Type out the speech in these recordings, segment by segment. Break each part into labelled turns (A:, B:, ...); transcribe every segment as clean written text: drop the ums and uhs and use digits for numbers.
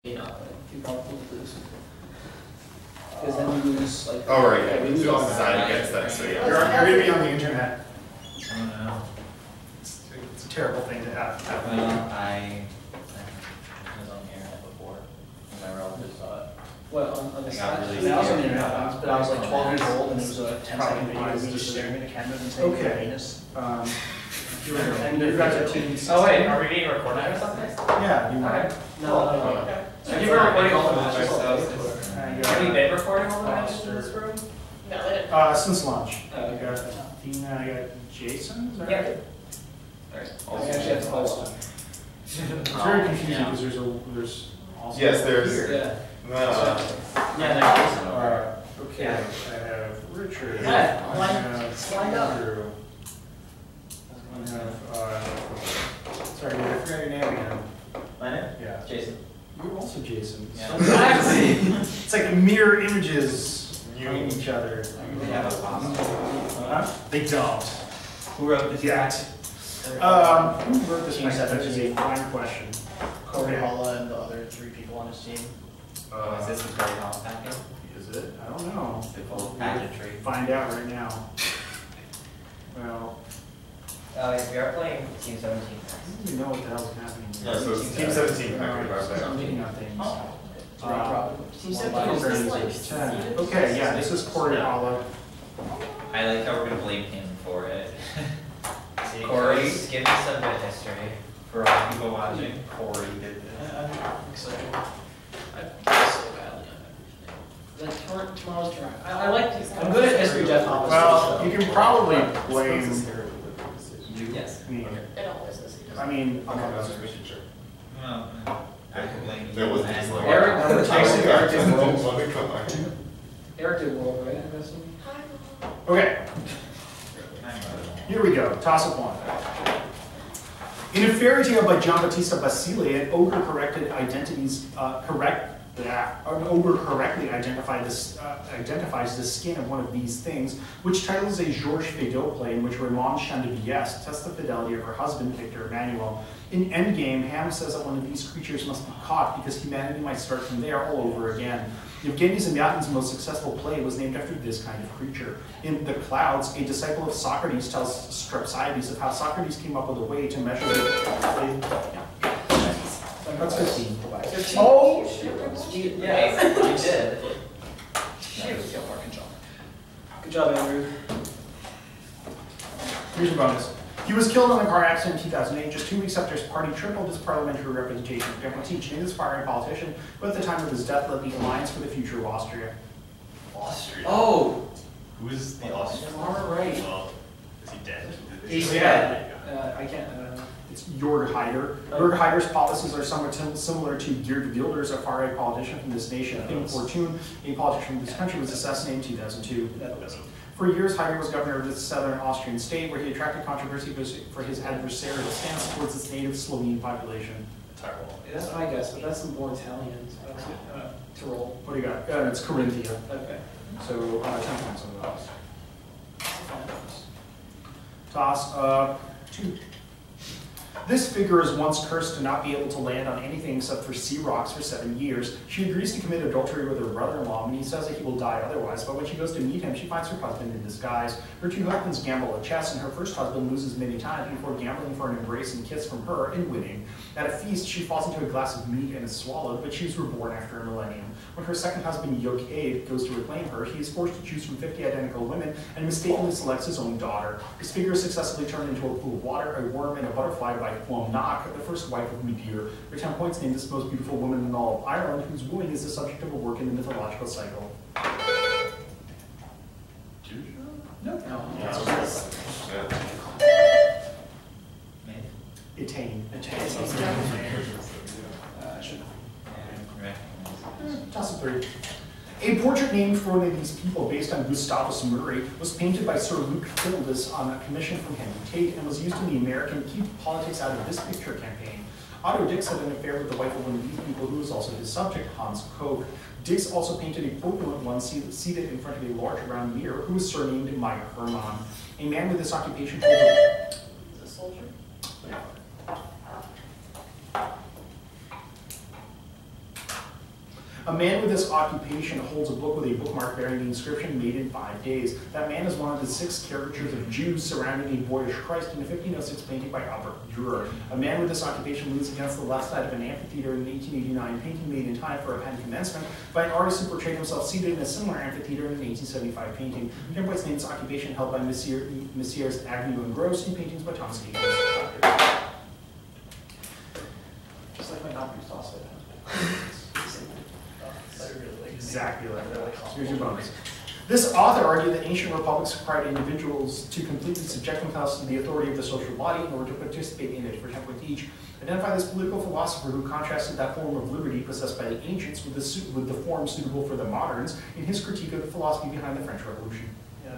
A: You probably lose. Because then we lose, like.
B: Oh, right, yeah.
A: We lose
B: It's
A: all
B: designed against that, so yeah.
C: You're going to be on the internet.
D: I don't know.
C: It's a terrible thing to have.
D: Well, I was on the internet before, and my relatives saw it.
A: Well, on the
D: I got
A: side,
D: really
A: I mean, I was on the
D: scared.
A: internet once, but I was like 12 years old and it was a 10-second video of me just staring at a camera and saying,
C: Okay.
A: Venus.
C: And you guys are teams.
D: Oh wait, are we being recorded or something?
C: Yeah, you might.
A: No.
D: Okay. So you were recording all the matches, so
C: And
D: have you
C: you
D: been recording all the matches in this room?
E: No, they didn't.
C: since lunch.
A: Oh,
C: You got Dina, you got Jason, is that
D: Yeah.
C: right?
D: Alright.
A: I actually have to call one.
C: It's very confusing because there's also.
B: Yes, there's.
A: Yeah.
D: Yeah, there's Jason over.
C: Okay,
D: Yeah.
C: I have Richard.
A: Yeah,
C: I have
A: slide up.
C: Andrew. I have, sorry, I forgot your name again.
D: My name?
C: Yeah.
D: Jason.
C: You're also Jason.
D: Yeah.
C: Exactly. It's like mirror images from each other.
D: They have a costume.
C: Huh? They don't.
D: Who wrote this?
C: Yet. Who wrote this?
A: Team
C: That is a
A: 17.
C: fine question.
A: Corey
C: Okay.
A: Holla and the other 3 people on his team.
D: Oh, is this the Corey Hall packet?
C: Is it? I don't know.
D: Is it full of pageantry?
C: Find out right now. Well,
F: Oh, yeah, we are playing Team 17.
C: I don't even know what the hell's happening.
B: Yeah, so it's Team 17, I could grab
C: I'm
B: that.
C: looking at things.
A: Team
E: Is this like
C: 10.
E: seated?
C: Okay, yeah, this is Corey Holla.
D: I like how we're gonna blame him for it.
F: See,
D: Corey?
F: Give me some good history.
D: For all people watching, Corey did this.
A: I'm excited. I feel so badly on everything. Tomorrow's turn. I like this. I'm good at history, Jeff Thomas.
C: Well, you can probably blame
F: Yes.
C: me.
E: It always is.
C: I mean,
B: Okay, that's just making sure.
D: Well, I can blame you.
B: There was
D: and
B: just
D: Corey.
B: like.
A: Eric, I'm texting Eric in World.
B: Let me come on.
A: Eric did World, right? I'm guessing.
C: Okay, here we go. Toss up one. In a fairy tale by Giambattista Basile, an ogre corrected identities an ogre correctly identifies the skin of one of these things, which title is a Georges Feydeau play in which Raymond Chandeliers tests the fidelity of her husband, Victor Emmanuel. In Endgame, Ham says that one of these creatures must be caught because humanity might start from there all over again. Yevgeny Zamyatin's most successful play was named after this kind of creature. In The Clouds, a disciple of Socrates tells Strepsiades of how Socrates came up with a way to measure the... That's 15. Oh!
F: Yes, you did.
A: Good job, Andrew.
C: Here's your bonus. He was killed in a car accident in 2008, just 2 weeks after his party tripled his parliamentary representation. Diplomatic, an aspiring politician, but at the time of his death led the Alliance for the Future of Austria.
B: Austria.
A: Oh!
B: Who is the Austrian?
A: Far right.
B: Well, is he dead?
A: He's
C: dead.
A: I can't.
C: It's Jörg Haider. Jörg Haider's policies are somewhat similar to Geert Wilders, a far-right politician from this nation. Pim Fortuyn, a politician from this country, was assassinated in 2002. For years, Haider was governor of the southern Austrian state, where he attracted controversy for his adversarial stance towards its native Slovene population.
B: Tyrol.
A: That's my guess, but that's more Italian. So Tyrol.
C: What do you got? It's Carinthia.
A: Okay.
C: So 10 points on the toss. Toss 2. This figure is once cursed to not be able to land on anything except for sea rocks for 7 years. She agrees to commit adultery with her brother-in-law, and he says that he will die otherwise, but when she goes to meet him, she finds her husband in disguise. Her 2 husbands gamble at chess, and her first husband loses many times before gambling for an embrace and kiss from her and winning. At a feast, she falls into a glass of meat and is swallowed, but she is reborn after a millennium. When her second husband, Yokade, goes to reclaim her, he is forced to choose from 50 identical women and mistakenly selects his own daughter. His figure is successfully turned into a pool of water, a worm, and a butterfly by Clonach, the first wife of Medea. For 10 points, named this most beautiful woman in all of Ireland, whose wooing is the subject of a work in the mythological cycle. No. Etain. Toss of 3. A portrait named for one of these people, based on Gustavus Murray, was painted by Sir Luke Hildis on a commission from Henry Tate and was used in the American Keep Politics Out of This Picture campaign. Otto Dix had an affair with the wife of one of these people who was also his subject, Hans Koch. Dix also painted a corpulent one seated in front of a large round mirror who was surnamed Meyer Hermann. A man with this occupation told him...
E: Is it a soldier?
C: Yeah. A man with this occupation holds a book with a bookmark bearing the inscription "Made in 5 days." That man is one of the 6 caricatures of Jews surrounding a boyish Christ in a 1506 painting by Albert Dürer. A man with this occupation leans against the left side of an amphitheater in an 1889 painting made in time for a pen commencement by an artist who portrayed himself seated in a similar amphitheater in an 1875 painting. Templates name this occupation held by Messieurs Agnew and Gross in paintings by Thomas Eakins.
A: Just like my doctor's toss it.
C: Exactly like that. Here's your bonus. This author argued that ancient republics required individuals to completely subject themselves to the authority of the social body in order to participate in it. For template each, identify this political philosopher who contrasted that form of liberty possessed by the ancients with the form suitable for the moderns in his critique of the philosophy behind the French Revolution.
A: Yeah,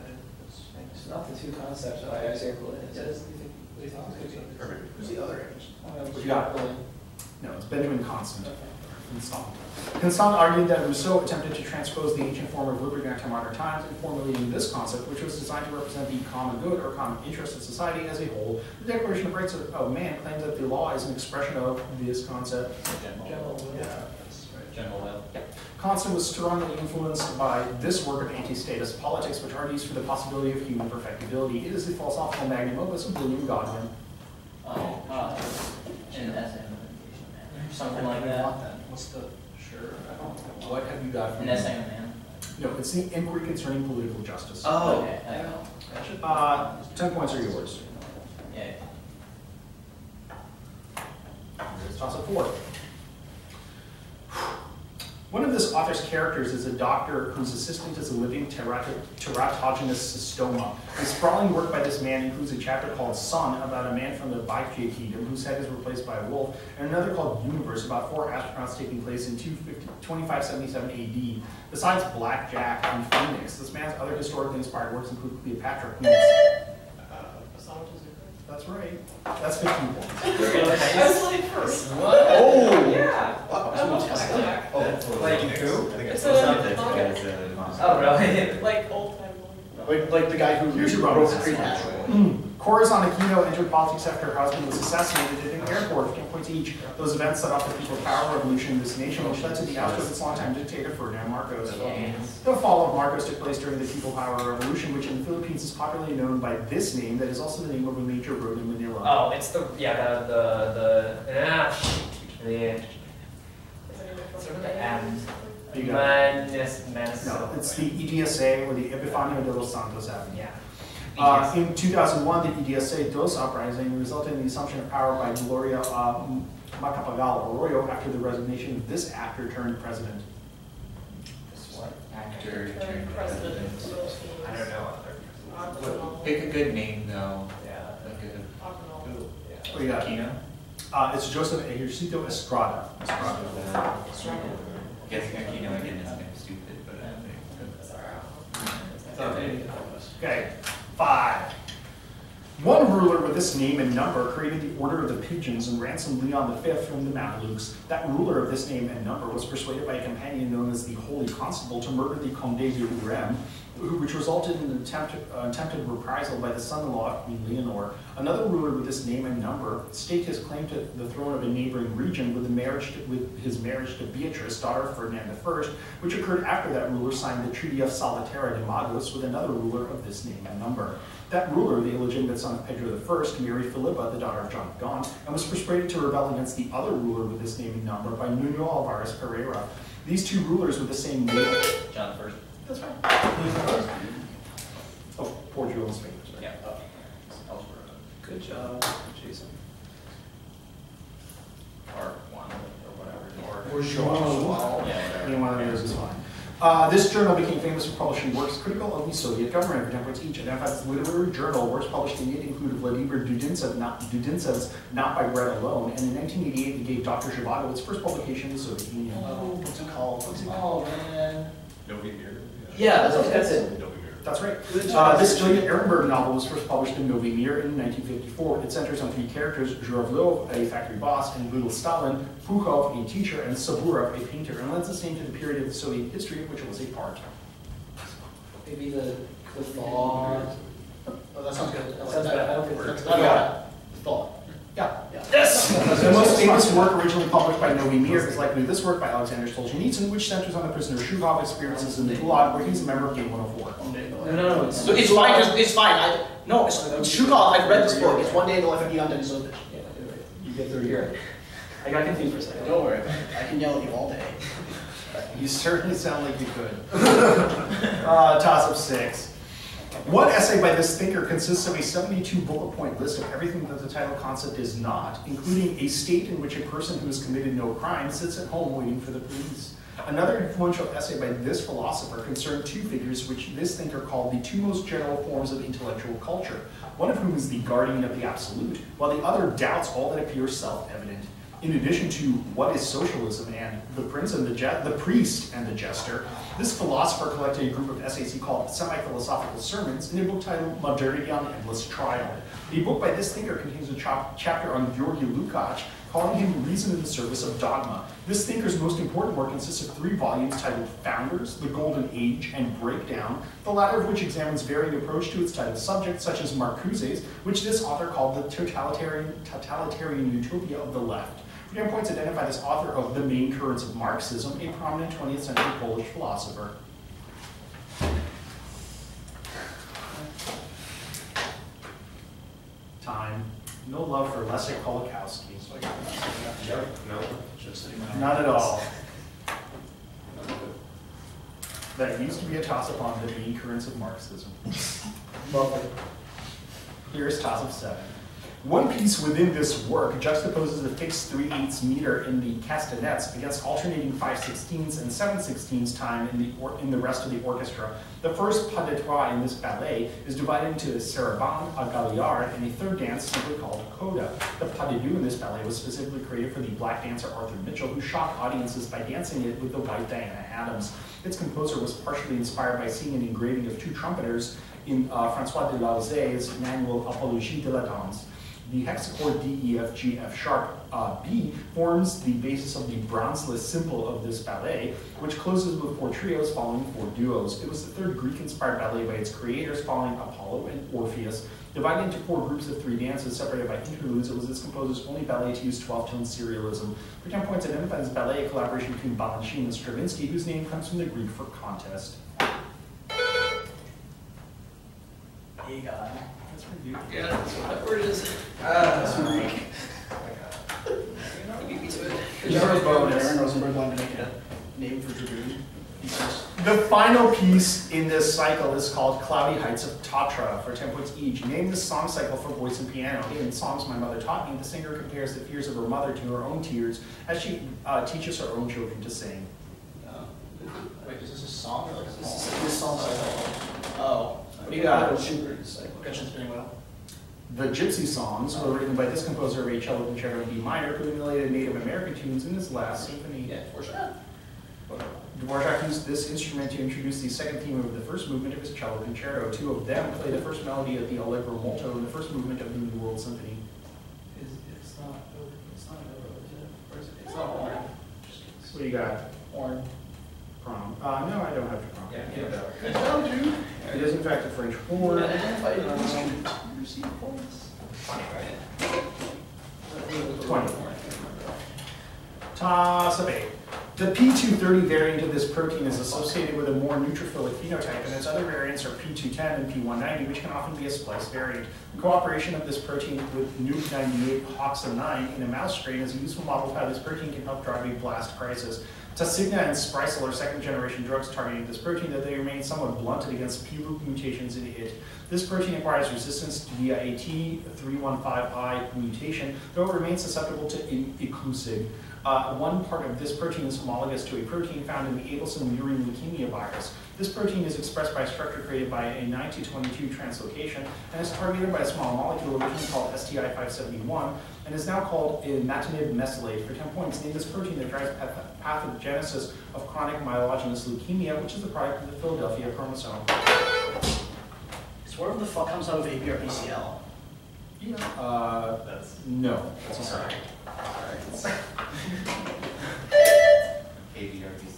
A: it's not the two concepts that I circled in. It says,
B: Perfect.
A: who's the other image?
C: What you got? No, it's Benjamin Constant. Constant argued that Rousseau attempted to transpose the ancient form of liberty into modern times in formulating this concept, which was designed to represent the common good or common interest of society as a whole. The Declaration of Rights of Man claims that the law is an expression of this concept.
A: General will.
C: Yeah.
A: That's right.
D: General will.
C: Constant was strongly influenced by this work of anti-statist politics, which argues for the possibility of human perfectibility. It is the philosophical magnum opus of William Godwin.
D: Oh, an essay. Something like that.
A: What's the, sure, I don't know. What have you got from
D: An essay on man.
C: No, it's the inquiry concerning political justice.
A: Oh,
D: Okay, I know.
C: 10 points are yours.
D: Yeah.
C: Toss up 4. One of this author's characters is a doctor whose assistant is a living teratogenous cystoma. The sprawling work by this man includes a chapter called Sun, about a man from the Baekje kingdom whose head is replaced by a wolf, and another called Universe, about 4 astronauts taking place in 2577 AD. Besides Black Jack and Phoenix, this man's other historically inspired works include Cleopatra, Queen. That's right. That's 15 points.
E: I was like first.
C: Oh!
E: Yeah.
A: I love Black.
F: Like who?
B: I think
E: It's
B: it's
E: a-
F: Oh, really?
E: Like old time.
A: Like the guy who
C: Here's your
A: wrote
C: bonus.
A: Preternatural.
C: Corazon Aquino entered politics after her husband was assassinated at an airport. 10 points each. Those events set off the People's Power Revolution in this nation, which led to the ousting of its longtime dictator, Ferdinand Marcos. The fall of Marcos took place during the People's Power Revolution, which in the Philippines is popularly known by this name that is also the name of a major road in Manila.
F: Oh, it's the, yeah, the sort of the end.
C: You got it.
F: Manis.
C: No, it's the EDSA, or the Epifanio de los Santos Avenue.
F: Yeah.
C: In 2001, the EDSA DOS uprising resulted in the assumption of power by Gloria Macapagal Arroyo after the resignation of this actor turned president.
D: What?
F: Actor.
E: President.
F: I don't know.
E: Octonal.
G: Pick a good name though.
F: Yeah.
G: Like a,
E: Octonal.
C: What do you got?
G: Kino?
C: It's Joseph Ejercito Estrada.
G: Guessing Aquino again is kind of stupid, but
C: Okay, 5. One ruler with this name and number created the Order of the Pigeons and ransomed Leon V from the Mamelukes. That ruler of this name and number was persuaded by a companion known as the Holy Constable to murder the Conde de Urem, which resulted in an attempted reprisal by the son-in-law of Queen Leonor. Another ruler with this name and number staked his claim to the throne of a neighboring region with his marriage to Beatrice, daughter of Ferdinand I, which occurred after that ruler signed the Treaty of Salvatierra de Magos with another ruler of this name and number. That ruler, the illegitimate son of Pedro I, married Philippa, the daughter of John of Gaunt, and was persuaded to rebel against the other ruler with this name and number by Nuno Alvares Pereira. These two rulers with the same name.
D: John first.
C: That's right. Oh, Portugal and Spain. Sorry.
D: Yeah.
A: Good job, Jason.
D: Or one, or whatever.
A: Or Joao.
D: Yeah, whatever.
C: Any one of those is fine. This journal became famous for publishing works critical of the Soviet government. For templates each identified as literary journal. Works published in it included Vladimir Dudinsev's Not by Bread Alone, and in 1988 they gave Dr. Zhivago its first publication in the Soviet Union.
A: Oh, what's it called? What's it called, man?
B: Nobody here?
A: Yeah, that's it.
B: Nobody here.
C: That's right.
A: Good job.
C: This Julia Ehrenberg novel was first published in Novy Mir in 1954. It centers on 3 characters, Zhuravlov, a factory boss, and Little Stalin, Pukhov, a teacher, and Saburov, a painter, and lends its name to the period of the Soviet history of which it was a part.
A: Maybe the thought. Oh, that sounds good. That sounds bad. I don't think that's
C: You got
A: thought.
C: Yeah.
A: Yes!
C: The most famous work originally published by Novi Mir is likely this work by Alexander Solzhenitsyn, which centers on the prisoner Shukov experiences in the Gulag, where he's a member of Game 104.
A: No,
F: So it's fine, it's fine. No, it's Shukov, I've read this book. It's One Day in the Life of Ivan Denisovich.
A: Yeah,
C: You get 30 years.
A: I got confused for a second.
F: Don't worry, I can yell at you all day.
C: You certainly sound like you could. Toss of 6. One essay by this thinker consists of a 72 bullet point list of everything that the title concept is not, including a state in which a person who has committed no crime sits at home waiting for the police. Another influential essay by this philosopher concerned two figures which this thinker called the two most general forms of intellectual culture, one of whom is the guardian of the absolute, while the other doubts all that appears self-evident. In addition to what is socialism and the priest and the jester, this philosopher collected a group of essays he called Semi-Philosophical Sermons in a book titled Modernity on Endless Trial. The book by this thinker contains a chapter on Georgy Lukács, calling him reason in the service of dogma. This thinker's most important work consists of 3 volumes titled Founders, The Golden Age, and Breakdown, the latter of which examines varying approach to its title subjects, such as Marcuse's, which this author called the totalitarian utopia of the left. Freedom Points identify this author of The Main Currents of Marxism, a prominent 20th century Polish philosopher. Time. No love for Leszek Kolakowski.
B: No.
C: Not at all. That used to be a toss-up on The Main Currents of Marxism. Lovely. Here's toss of 7. One piece within this work juxtaposes a fixed 3/8 meter in the castanets against alternating 5/16 and 7/16 time in the rest of the orchestra. The first pas de trois in this ballet is divided into a sarabande, a galliard, and a third dance simply called coda. The pas de deux in this ballet was specifically created for the black dancer Arthur Mitchell, who shocked audiences by dancing it with the white Diana Adams. Its composer was partially inspired by seeing an engraving of 2 trumpeters in François de Lauzet's manual Apologie de la Danse. The hexachord D, E, F, G, F sharp, B forms the basis of the Brahms-less simple of this ballet, which closes with 4 trios following 4 duos. It was the 3rd Greek-inspired ballet by its creators, following Apollo and Orpheus. Divided into 4 groups of 3 dances separated by interludes, it was its composer's only ballet to use 12-tone serialism. For 10 points, identify this ballet a collaboration between Balanchine and Stravinsky, whose name comes from the Greek for contest.
F: Hey, God.
C: That's for you.
A: Yeah, that's what that word is.
C: That's for Greek.
A: You beat me to it.
C: There's a bonus.
F: Aaron Rosenberg wanted to make a name for Dragoon.
C: The final piece in this cycle is called Cloudy Heights of Tatra for 10 points each. Name this song cycle for voice and piano. In Songs My Mother Taught Me, the singer compares the fears of her mother to her own tears as she teaches her own children to sing.
F: Wait, is this a song or like a
A: This
F: poem?
A: is song cycle.
F: Oh.
C: What do you got?
A: Schubert's like.
F: Gretchen spinning well.
C: The Gypsy Songs were written by this composer of a cello concerto in B minor, who emulated Native American tunes in his last symphony.
A: Yeah, for sure.
C: Dvorak used this instrument to introduce the second theme of the first movement of his cello concerto. 2 of them play the first melody of the Allegro molto in the first movement of the New World Symphony.
A: It's not over, is it? Or is it? It's not horn.
C: What do you got?
A: Horn.
C: Prom. No, I don't have to prom.
A: I told you.
C: It is in fact a French horn.
A: Identify you receive points.
C: 20. Toss of 8. The P230 variant of this protein is associated with a more neutrophilic phenotype, and its other variants are P210 and P190, which can often be a splice variant. The cooperation of this protein with NUC98 HOXA9 in a mouse strain is a useful model of how this protein can help drive a blast crisis. Tasigna and Sprycel are second-generation drugs targeting this protein, that they remain somewhat blunted against p-loop mutations in it. This protein acquires resistance via a T315I mutation, though it remains susceptible to inclusig. One part of this protein is homologous to a protein found in the Abelson murine leukemia virus. This protein is expressed by a structure created by a 9-22 translocation and is targeted by a small molecule originally called STI-571 and is now called imatinib mesylate. For 10 points, name this protein that drives pathogenesis of chronic myelogenous leukemia, which is the product of the Philadelphia chromosome.
F: So whatever the fuck comes out of APRPCL?
C: No, that's not
F: Sorry.
G: ABRBC.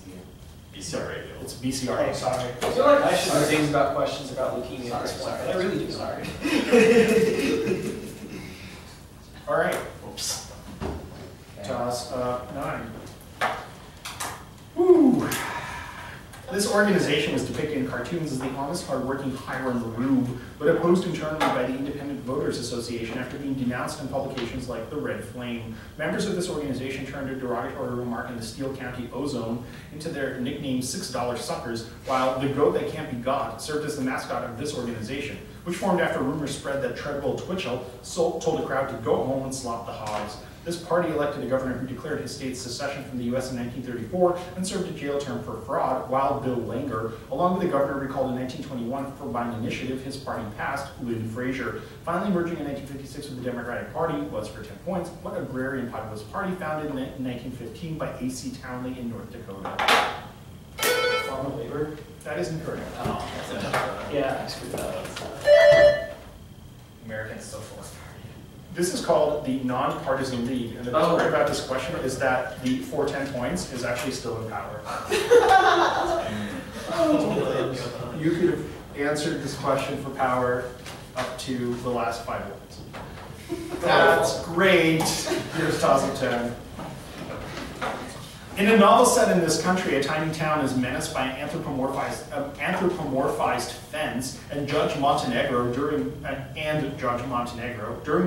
C: It's BCR.
F: Oh, sorry.
A: I feel like I should know things about questions about leukemia at this point, but I really do.
F: Sorry.
C: All right. Oops. Toss up 9. Woo! This organization was depicted in cartoons as the honest, hardworking Hiram Rube, but opposed internally by the Independent Voters Association after being denounced in publications like The Red Flame. Members of this organization turned a derogatory remark in the Steele County Ozone into their nickname $6 Suckers, while the goat that can't be got served as the mascot of this organization, which formed after rumors spread that Treadwell Twitchell told a crowd to go home and slop the hogs. This party elected a governor who declared his state's secession from the U.S. in 1934 and served a jail term for fraud, while Bill Langer, along with the governor recalled in 1921 for by an initiative his party passed, Lynn Frazier. Finally merging in 1956 with the Democratic Party was, for 10 points, what agrarian populist party founded in 1915 by A.C. Townley in North Dakota. Farm of labor? That is incorrect.
D: Oh, that's it.
A: Yeah, I screwed that up.
D: American Socialist Party.
C: This is called the Nonpartisan League, and the best part about this question is that the for 10 points is actually still in power. You could have answered this question for power up to the last 5 minutes. That's great. Here's toss of 10. In a novel set in this country, a tiny town is menaced by an anthropomorphized fence and Judge Montenegro during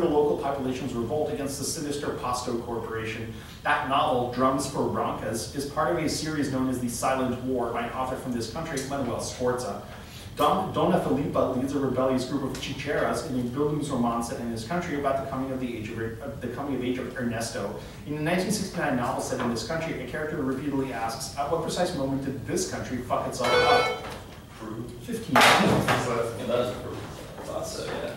C: the local population's revolt against the sinister Pasto Corporation. That novel, Drums for Broncas, is part of a series known as The Silent War by an author from this country, Manuel Sforza. Dona Filipa leads a rebellious group of chicheras in a Bildungsroman set in this country about the coming of age of Ernesto. In the 1969 novel set in this country, a character repeatedly asks, at what precise moment did this country fuck itself up? 15.
D: Yeah, that is approved. I thought so, yeah.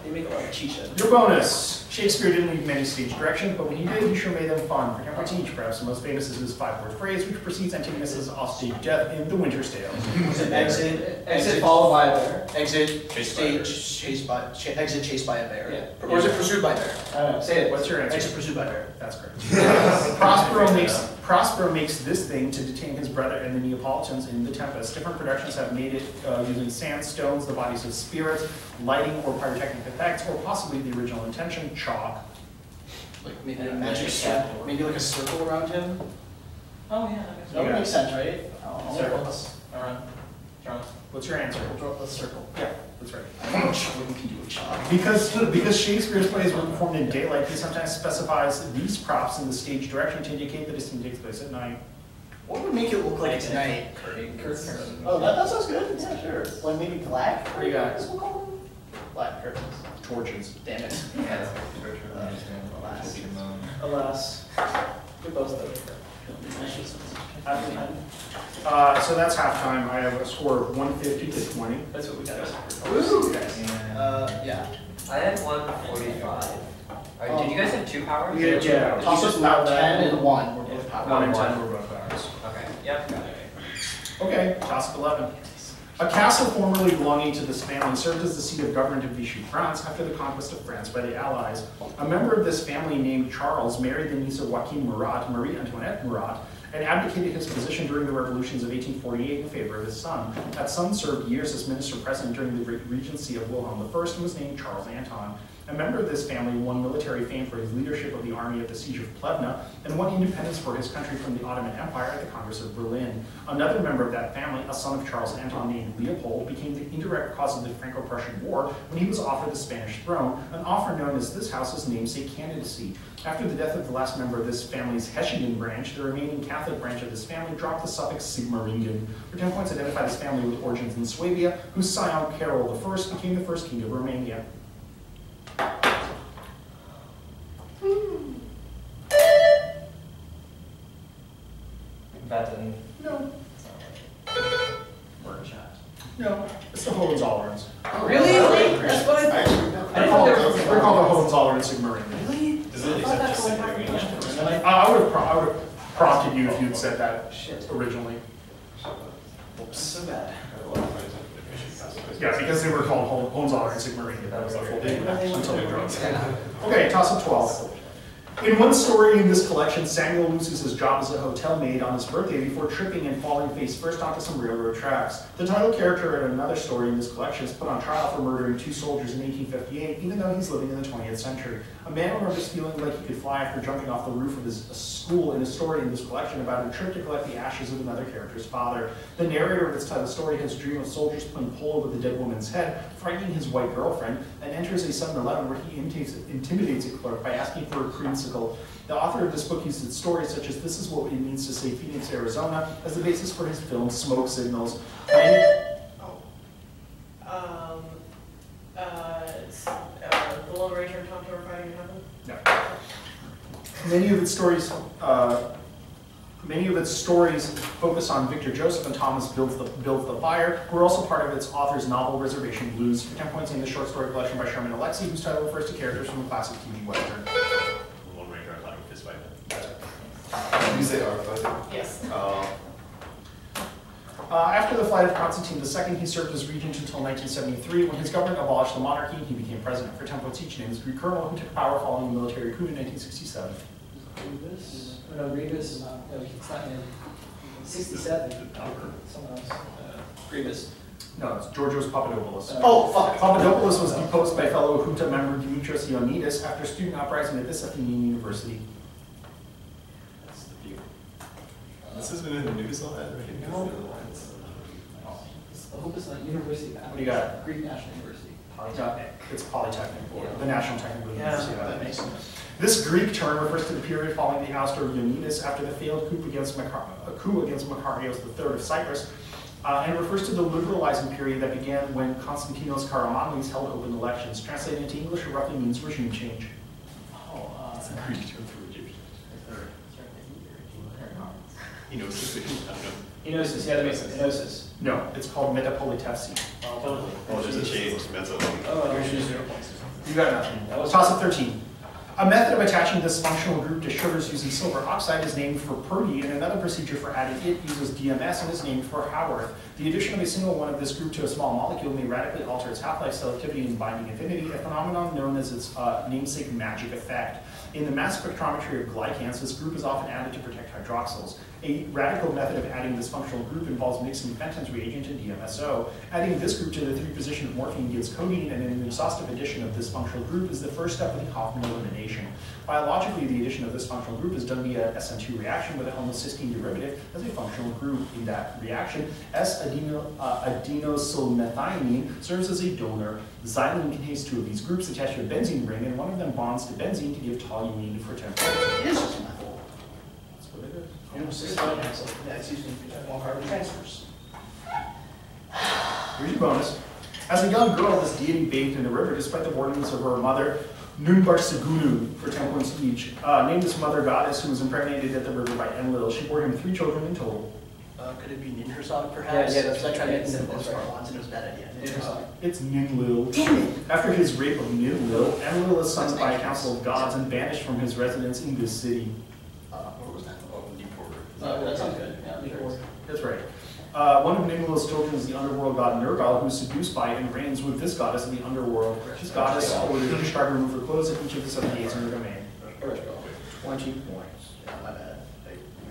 F: They make a lot of chicha.
C: Your bonus. Shakespeare didn't leave many stage directions, but when he did, he sure made them fun. For him to teach, perhaps the most famous is his 5-word phrase, which precedes Antigonus's offstage death in The Winter's Tale.
A: Exit followed by a bear.
F: Exit,
G: Chased by a bear.
F: chased by a bear.
A: Yeah.
F: Or is it pursued by a bear?
A: I don't know, say it.
C: What's your answer?
F: Exit pursued by a bear.
C: That's correct. Prospero makes this thing to detain his brother and the Neapolitans in The Tempest. Different productions have made it using sandstones, the bodies of spirits, lighting or pyrotechnic effects, or possibly the original intention, chalk.
F: Like maybe a magic circle, maybe like a circle around him.
D: Oh, yeah, that makes
F: That would
C: Yeah.
F: make sense, right?
D: Oh,
F: Circles.
D: around. Drums.
C: What's your answer?
F: We'll draw a circle.
C: Yeah, that's right.
F: I don't know what we can do with chalk.
C: Because Shakespeare's plays were performed in daylight, he sometimes specifies these props in the stage direction to indicate that the scene takes place at night.
F: What would make it look like it's night?
D: Curtains.
F: Oh, that sounds good. Yeah, sure. Like maybe black.
C: What do you got?
F: Is what we'll call them? Black curtains.
C: Torches.
F: Damn it.
D: Yeah.
A: Alas. We're both though.
C: So that's halftime. I have a score of 150 to 20.
A: That's what we got.
F: Woo!
D: Yeah.
F: Yeah.
H: I had 145. Did you guys have 2 powers?
C: Yeah, yeah.
F: Toss us about 10 and 1. We're both power.
C: 1 and 10 were both ours.
H: Okay, yep, got it.
C: Okay, toss of 11. A castle formerly belonging to this family served as the seat of government of Vichy, France, after the conquest of France by the Allies. A member of this family named Charles married the niece of Joachim Murat, Marie Antoinette Murat, and abdicated his position during the revolutions of 1848 in favor of his son. That son served years as minister-president during the regency of Wilhelm I and was named Charles Anton. A member of this family won military fame for his leadership of the army at the Siege of Plevna and won independence for his country from the Ottoman Empire at the Congress of Berlin. Another member of that family, a son of Charles Anton named Leopold, became the indirect cause of the Franco-Prussian War when he was offered the Spanish throne, an offer known as this house's namesake candidacy. After the death of the last member of this family's Hessian branch, the remaining Catholic branch of this family dropped the suffix Sigmaringen. For 10 points, identified this family with origins in Swabia, whose scion Carol I became the first king of Romania.
H: That didn't.
C: No.
H: Word shot.
C: No, it's the Hohenzollerns.
A: Really? That's what I thought.
C: They're called the Hohenzollern Sigmaringen.
A: Really?
G: Does it accept just Sigmaringen?
C: I would have prompted you if you'd said that
A: Shit.
C: originally.
A: Oops, so bad.
C: Yeah, because they were called Hohenzollern Sigmaringen. That was the full name until they dropped it. Okay, toss of 12. In one story in this collection, Samuel loses his job as a hotel maid on his birthday before tripping and falling face first onto some railroad tracks. The title character in another story in this collection is put on trial for murdering 2 soldiers in 1858, even though he's living in the 20th century. A man remembers feeling like he could fly after jumping off the roof of his school in a story in this collection about a trip to collect the ashes of another character's father. The narrator of this title story has a dream of soldiers playing polo with the dead woman's head, frightening his white girlfriend, and enters a 7-Eleven where he intimidates a clerk by asking for a creamsicle. The author of this book uses stories such as "This is what it means to say Phoenix, Arizona" as the basis for his film Smoke Signals.
E: The Lone Ranger and Tom Sawyer fighting in heaven?
C: No. Many of its stories focus on Victor Joseph and Thomas builds the Fire, who are also part of its author's novel Reservation Blues, for 10 points in the short story collection by Sherman Alexie, whose title refers to characters from the classic TV Western.
B: Lone Ranger, I'm like fist fight.
I: Did you say R5?
E: Yes.
C: After the flight of Constantine II, he served as regent until 1973, when his government abolished the monarchy and he became president. For 10 points each, named as Greek colonel who took power following a military coup in 1967.
A: Rebus? No, Rebus. No, it's not in 67. Someone else. Rebus.
C: No, it's Georgios Papadopoulos.
F: Oh, fuck.
C: Papadopoulos was deposed by fellow junta member Dimitrios Ioannidis after a student uprising at this Athenian university.
B: That's the view.
I: This has been in the news a lot.
A: I hope it's not University of
C: What do you got?
A: Greek National University.
C: It's Polytechnic, or the National Technical University.
A: Yeah, that makes sense.
C: This Greek term refers to the period following the ouster of Ioannidis after the failed coup against Makarios III of Cyprus, and refers to the liberalizing period that began when Konstantinos Karamanlis held open elections. Translated into English, it roughly means regime change.
B: It's a Greek term for Egyptian.
A: Enosis, yeah, that makes sense. Enosis.
C: No, it's called Metapolitefsi.
A: Oh, totally.
I: Oh, there's a change. Mezzo.
A: Oh, there's just 0 points.
C: You got nothing. Toss up 13. A method of attaching this functional group to sugars using silver oxide is named for Purdy, and another procedure for adding it uses DMS and is named for Haworth. The addition of a single one of this group to a small molecule may radically alter its half-life, selectivity, and binding affinity, a phenomenon known as its namesake magic effect. In the mass spectrometry of glycans, this group is often added to protect hydroxyls. A radical method of adding this functional group involves mixing Fenton's reagent and DMSO. Adding this group to the 3 position of morphine gives codeine, and an exhaustive addition of this functional group is the first step of the Hoffman elimination. Biologically, the addition of this functional group is done via SN2 reaction with a homocysteine derivative as a functional group. In that reaction, S-adenosilmethionine serves as a donor. Xylene contains 2 of these groups attached to a benzene ring, and one of them bonds to benzene to give toluene for temporary.
F: It is just methyl.
C: That's what it is.
F: Yeah, it's using more carbon transfers.
C: Here's your bonus. As a young girl, this deity bathed in the river despite the warnings of her mother, Nunbarsagunu, for 10 points each. Named this mother goddess who was impregnated at the river by Enlil. She bore him 3 children in total.
F: Could it be Ninhursag, perhaps?
A: Yeah, that's
F: Because I tried to get
A: right.
F: into those smart ones and it was a bad idea. Ninhursag.
C: It's Ninlil.
F: Damn it!
C: After his rape of Ninlil, Enlil is summoned by a council of gods and banished from his residence in this city.
I: What was that? Oh, deporter.
A: That sounds good. Yeah, sure.
C: That's right. One of Ninlil's children is the underworld god Nergal, who is seduced by and reigns with this goddess in the underworld. This goddess ordered Ishtar to remove her clothes at each of the 7 gates in her domain.
F: 20 points. Yeah, my bad.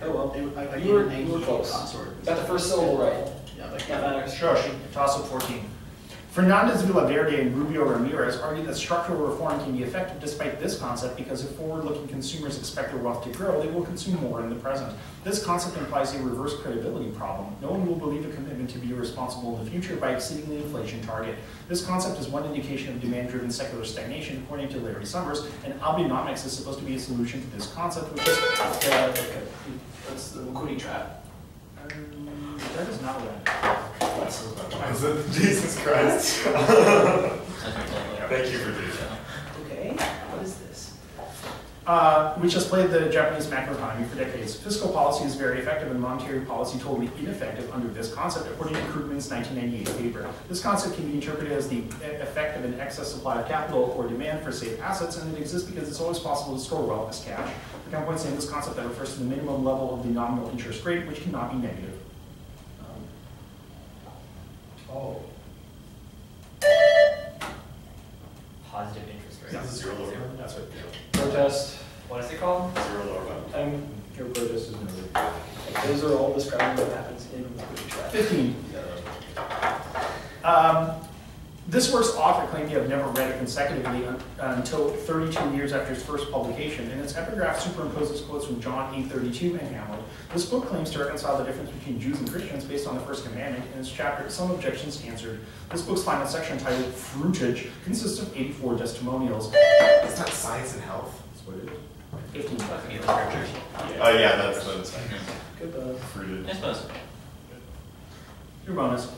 A: Oh, well.
F: I
A: You were close.
F: consort.
A: Got the first syllable right.
F: Yeah, like
A: That matters.
C: Shush. Toss up 14. Fernandez Villaverde and Rubio Ramirez argue that structural reform can be effective despite this concept because if forward-looking consumers expect their wealth to grow, they will consume more in the present. This concept implies a reverse credibility problem. No one will believe a commitment to be irresponsible in the future by exceeding the inflation target. This concept is one indication of demand-driven secular stagnation, according to Larry Summers, and Albenomics is supposed to be a solution to this concept, which is
F: that's the Mukuni trap.
C: that is not what
I: Is it? Jesus Christ. Thank you for doing that.
F: Okay, what is this?
C: which has played the Japanese macroeconomy for decades. Fiscal policy is very effective and monetary policy totally ineffective under this concept, according to Krugman's 1998 paper. This concept can be interpreted as the effect of an excess supply of capital or demand for safe assets, and it exists because it's always possible to store wealth as cash. For 10 points in this concept that refers to the minimum level of the nominal interest rate, which cannot be negative.
H: Positive interest rate.
I: Is this 0 lower?
C: That's right.
A: Protest.
H: What is it called?
I: Zero lower bound.
C: Your protest is noted.
A: Those are all describing what happens in Quick Trap.
C: 15. This work's author claimed to have never read it consecutively until 32 years after its first publication, and its epigraph superimposes quotes from John 8:32 and Hamlet. This book claims to reconcile the difference between Jews and Christians based on the first commandment. In its chapter, Some Objections Answered. This book's final section, titled Fruitage, consists of 84 testimonials.
I: It's not science and health.
C: That's what it is. 15.
I: Oh, yeah, that's
A: Good.
I: fruited.
D: I suppose.
C: Your bonus.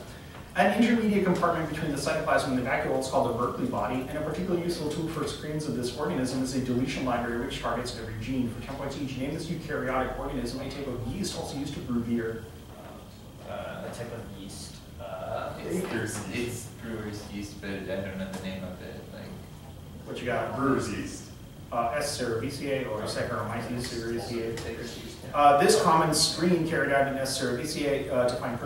C: An intermediate compartment between the cytoplasm and the vacuole is called the Berkeley body, and a particularly useful tool for screens of this organism is a deletion library which targets every gene. For 10 points each, name this eukaryotic organism, a type of yeast also used to brew beer.
D: A type of yeast.
H: It's brewer's yeast, but I don't know the name of it. Like,
C: What you got?
I: Brewer's yeast.
C: S. cerevisiae or Saccharomyces cerevisiae. This common screen carried out in S. cerevisiae to find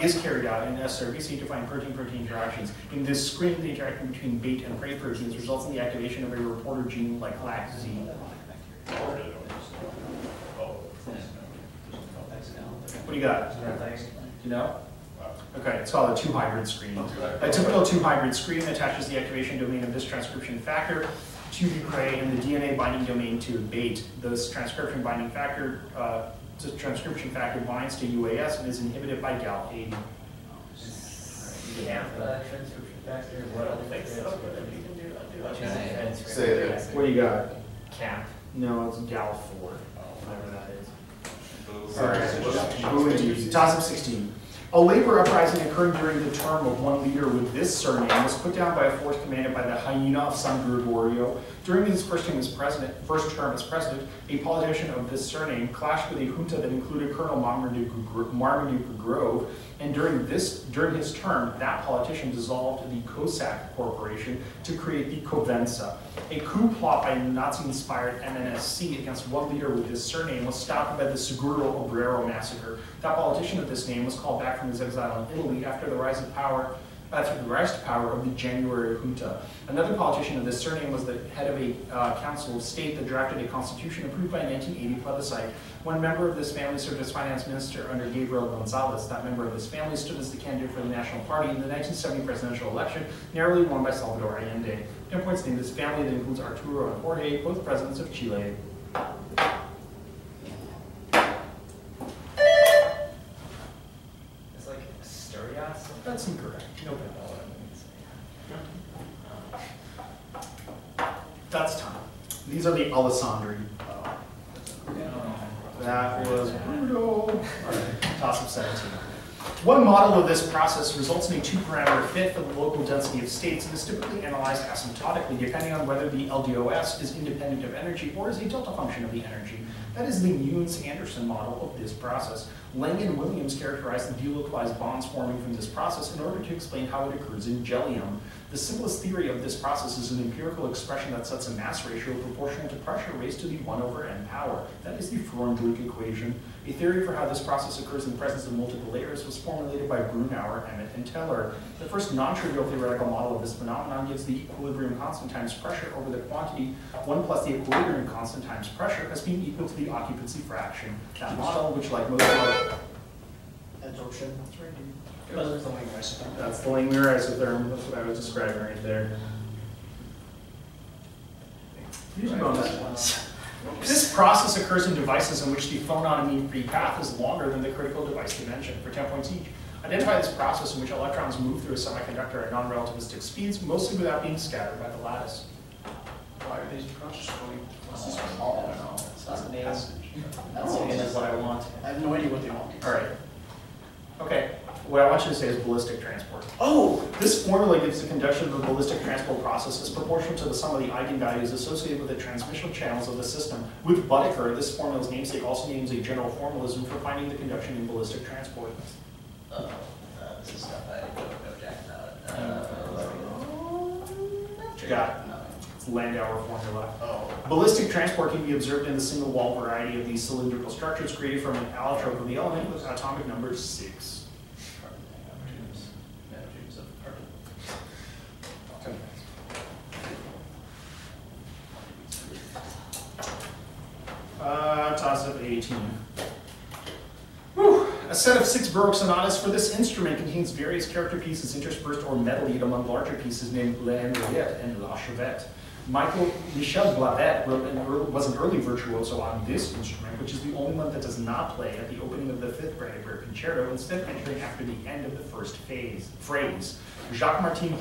C: is carried out in S. cerevisiae to find protein-protein interactions. In this screen, the interaction between bait and prey proteins results in the activation of a reporter gene like LAC-Z. What do you got? You know? Okay, it's called a 2-hybrid screen. A typical 2-hybrid screen attaches the activation domain of this transcription factor to the prey and the DNA binding domain to bait. This transcription factor binds to UAS and is inhibited by GAL80.
D: Transcription factor. What other factors?
I: Say it.
C: What do you got?
D: Camp.
C: No, it's GAL4.
D: Whatever that is.
C: Alright, toss up 16. A labor uprising occurring during the term of one leader with this surname was put down by a force commanded by the hyena of San Gregorio. During his first term as president, a politician of this surname clashed with a junta that included Colonel Marmaduke Grove, and during his term, that politician dissolved the Cossack Corporation to create the Covenza. A coup plot by Nazi-inspired MNSC against one leader with this surname was stopped by the Seguro Obrero massacre. That politician of this name was called back from his exile in Italy after the rise to power of the January junta. Another politician of this surname was the head of a council of state that drafted a constitution approved by a 1980 plebiscite. One member of this family served as finance minister under Gabriel Gonzalez. That member of this family stood as the candidate for the National Party in the 1970 presidential election, narrowly won by Salvador Allende. 10 points named this family that includes Arturo and Jorge, both presidents of Chile.
D: It's like Asturias.
C: That's incorrect. Nope. That's time. These are the Alessandri. That was brutal. All right, toss of 17. One model of this process results in a 2-parameter fit for the local density of states and is typically analyzed asymptotically, depending on whether the LDOS is independent of energy or is a delta function of the energy. That is the Newens-Anderson model of this process. Lang and Williams characterized the delocalized bonds forming from this process in order to explain how it occurs in gellium. The simplest theory of this process is an empirical expression that sets a mass ratio proportional to pressure raised to the 1/n power. That is the Freundlich equation. A theory for how this process occurs in the presence of multiple layers was formulated by Brunauer, Emmett, and Teller. The first non-trivial theoretical model of this phenomenon gives the equilibrium constant times pressure over the quantity 1 plus the equilibrium constant times pressure as being equal to the occupancy fraction. That model, which like most of
F: Absorption.
C: that's the Langmuir isotherm. That's what I was describing right there. Here's a bonus. This process occurs in devices in which the phonon-amine-free path is longer than the critical device dimension. For 10 points each, identify this process in which electrons move through a semiconductor at non-relativistic speeds, mostly without being scattered by the lattice.
A: Why are these processes going?
F: I don't know.
A: It's not a name.
C: That's what I want.
F: I have no idea what they want.
C: All right. Okay. What I want you to say is ballistic transport.
F: Oh!
C: This formula gives the conduction of the ballistic transport process as proportional to the sum of the eigenvalues associated with the transmission channels of the system. With Buddeker, this formula's namesake also names a general formalism for finding the conduction in ballistic transport.
D: This is stuff I don't know jack about.
C: What you got? It's Landauer formula.
F: Oh.
C: Ballistic transport can be observed in the single wall variety of these cylindrical structures created from an allotrope of the element with atomic number 6. Toss up 18. Whew. A set of 6 Baroque sonatas for this instrument contains various character pieces interspersed or medleyed among larger pieces named La Henriette and La Chevette. Michel Blavet was an early virtuoso on this instrument, which is the only one that does not play at the opening of the 5th Brandenburg Concerto, instead entering after the end of the first phrase. Jacques-Martin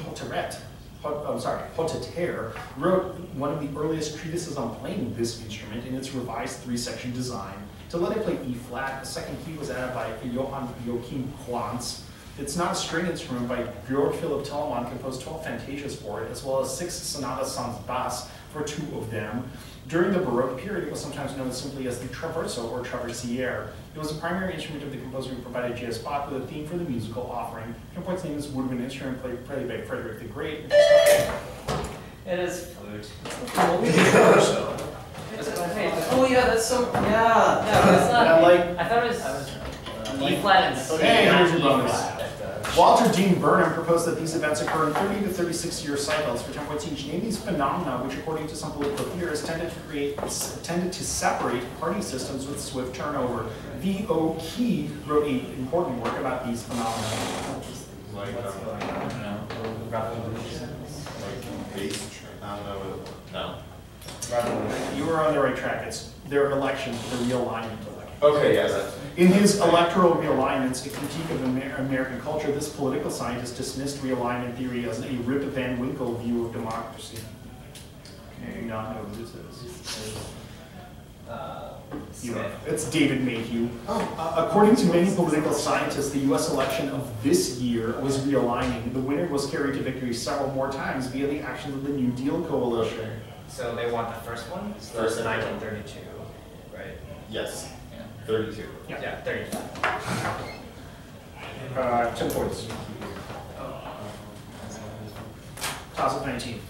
C: Hotteterre wrote one of the earliest treatises on playing this instrument in its revised 3-section design. To let it play E flat, a second key was added by Joachim Quantz. It's not a string instrument by Georg Philipp Telemann composed 12 fantasias for it, as well as 6 sonatas sans basse for 2 of them. During the Baroque period, it was sometimes known simply as the traverso or traversiere. It was a primary instrument of the composer who provided J.S. Bach with a theme for the musical offering. Counterpoint's name is would have been an instrument played by Frederick the Great.
D: It is flute.
A: Oh yeah, that's so. Yeah.
D: Yeah, but it's not.
C: I like-
D: I thought it was E flat and C.
C: Okay,
D: not
C: here's your
D: E
C: bonus.
D: flat.
C: Walter Dean Burnham proposed that these events occur in 30 to 36-year cycles for 10 points each. Name these phenomena, which according to some political theorists tended to separate party systems with swift turnover. V.O. Key wrote an important work about these phenomena.
I: Like,
D: What's going on? No. Revolutions.
I: like base, I don't know. No.
C: You were on the right track. It's their election, the realignment election.
I: Okay, yeah, that's.
C: In his electoral realignments, a critique of American culture, this political scientist dismissed realignment theory as a Rip Van Winkle view of democracy. Okay, you not know who this is. It's David Mayhew. According to many political scientists, the U.S. election of this year was realigning. The winner was carried to victory several more times via the actions of the New Deal coalition.
J: So they want the first one? So
I: First
J: the
I: one.
J: 1932, right?
I: Yes.
D: Yeah.
I: 32.
J: Yeah, 32.
C: 10 points. Toss of 19.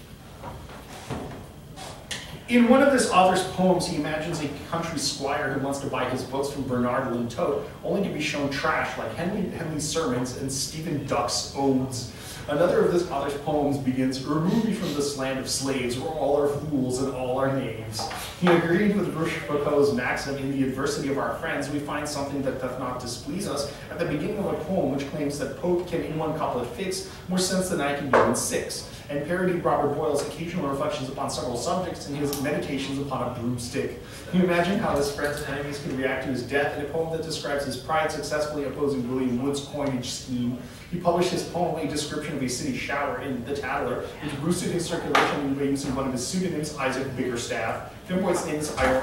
C: In one of this author's poems, he imagines a country squire who wants to buy his books from Bernard Lintot, only to be shown trash like Henley's sermons and Stephen Duck's odes. Another of this author's poems begins, "Remove me from this land of slaves, where all are fools and all are knaves." He agreed with Rochefoucauld's maxim, "In the adversity of our friends, we find something that doth not displease us," at the beginning of a poem which claims that Pope can in one couplet fix more sense than I can do in 6, and parodied Robert Boyle's occasional reflections upon several subjects in his Meditations upon a Broomstick. Can you imagine how his friends and enemies can react to his death in a poem that describes his pride successfully opposing William Wood's coinage scheme? He published his poem, A Description of a City Shower, in The Tatler, which boosted his circulation by using one of his pseudonyms, Isaac Bickerstaff. Finpoint's name is Ira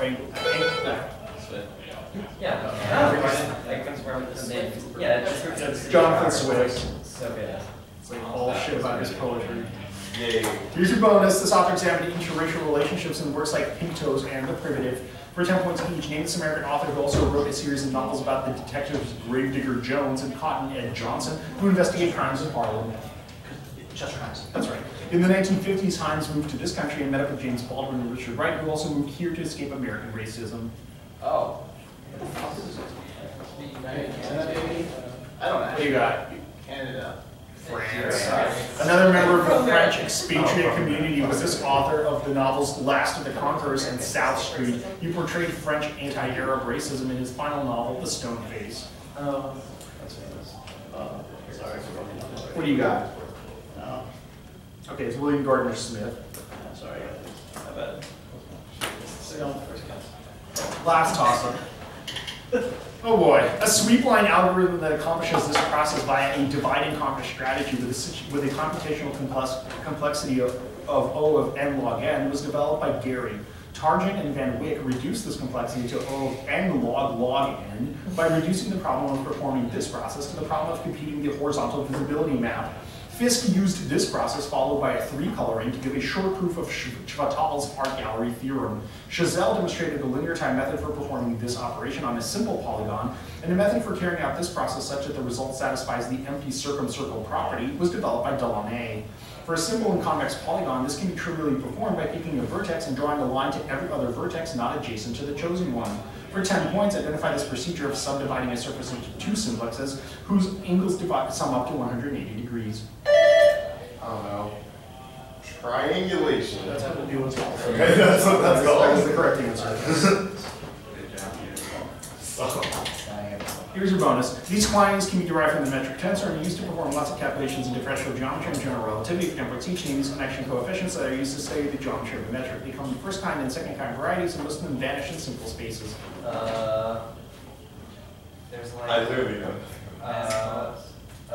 D: Swift.
J: Yeah. Yeah, it's
C: Jonathan Swift.
J: So good.
C: It's like all shit about his poetry.
I: Yay.
C: Here's your bonus. This author examined interracial relationships in works like Pintos and The Primitive. For 10 points each, name this American author who also wrote a series of novels about the detectives Gravedigger Jones and Cotton Ed Johnson, who investigate crimes in Harlem.
F: Chester Himes.
C: That's right. In the 1950s, Himes moved to this country and met up with James Baldwin and Richard Wright, who also moved here to escape American racism.
D: Oh.
I: I don't know.
C: What you got?
I: Canada.
C: France. Another member of the French expatriate community was this author of the novels Last of the Conquerors and South Street. He portrayed French anti-Arab racism in his final novel, The Stone Face.
D: Oh. That's famous. Sorry.
C: What do you got? Okay, it's William Gardner Smith.
D: Sorry. I bet. First cut.
C: Last toss-up. Oh boy, a sweep line algorithm that accomplishes this process via a divide and conquer strategy with a computational complexity of O of n log n was developed by Gary. Targent and Van Wyck reduced this complexity to O of n log n by reducing the problem of performing this process to the problem of computing the horizontal visibility map. Fiske used this process followed by a 3-coloring to give a short proof of Chvátal's art gallery theorem. Chazelle demonstrated a linear time method for performing this operation on a simple polygon, and a method for carrying out this process such that the result satisfies the empty circumcircle property was developed by Delaunay. For a simple and convex polygon, this can be trivially performed by picking a vertex and drawing a line to every other vertex not adjacent to the chosen one. For 10 points, identify this procedure of subdividing a surface into 2 simplexes whose angles sum up to 180 degrees.
I: I don't know. Triangulation.
C: That's how the deal is called.
I: Okay, that's what that's
C: That is
I: called.
C: the correct answer.
I: Good job.
C: Here's your bonus. These quantities can be derived from the metric tensor and are used to perform lots of calculations in differential geometry and general relativity. For example, teaching these connection coefficients that are used to study the geometry of the metric. They come in first kind and second kind varieties, and most of them vanish in simple spaces.
J: There's
I: I
J: like,
I: literally don't.
J: a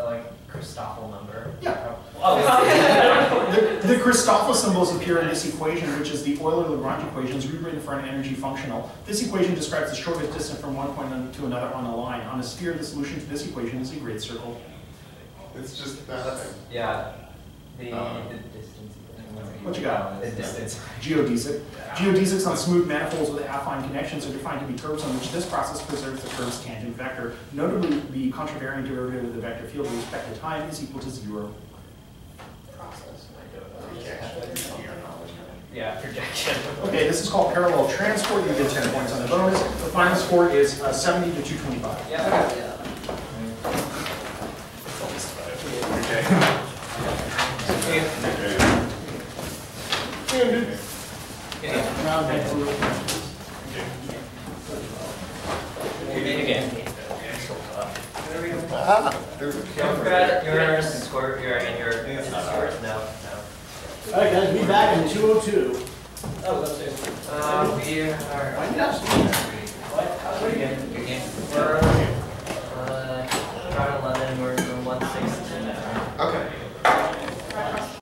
J: like Christoffel number.
C: Yeah.
J: Oh,
C: The Christoffel symbols appear in this equation, which is the Euler-Lagrange equation, is rewritten for an energy functional. This equation describes the shortest distance from one point to another on a line. On a sphere, the solution to this equation is a great circle.
I: It's just that thing.
J: yeah, the distance.
C: What you got?
J: The distance.
C: Geodesic. Geodesics on smooth manifolds with affine connections are defined to be curves on which this process preserves the curve's tangent vector. Notably, the contravariant derivative of the vector field with respect to time is equal to 0.
E: Process.
J: Yeah, projection.
C: Okay, this is called parallel transport. You get 10 points on the bonus. The final score is 70 to 225.
J: Yeah. Again. Don't forget your score. Your scores. No.
F: All right, guys, be back in 2:02.
J: Oh, we are.
F: Why not?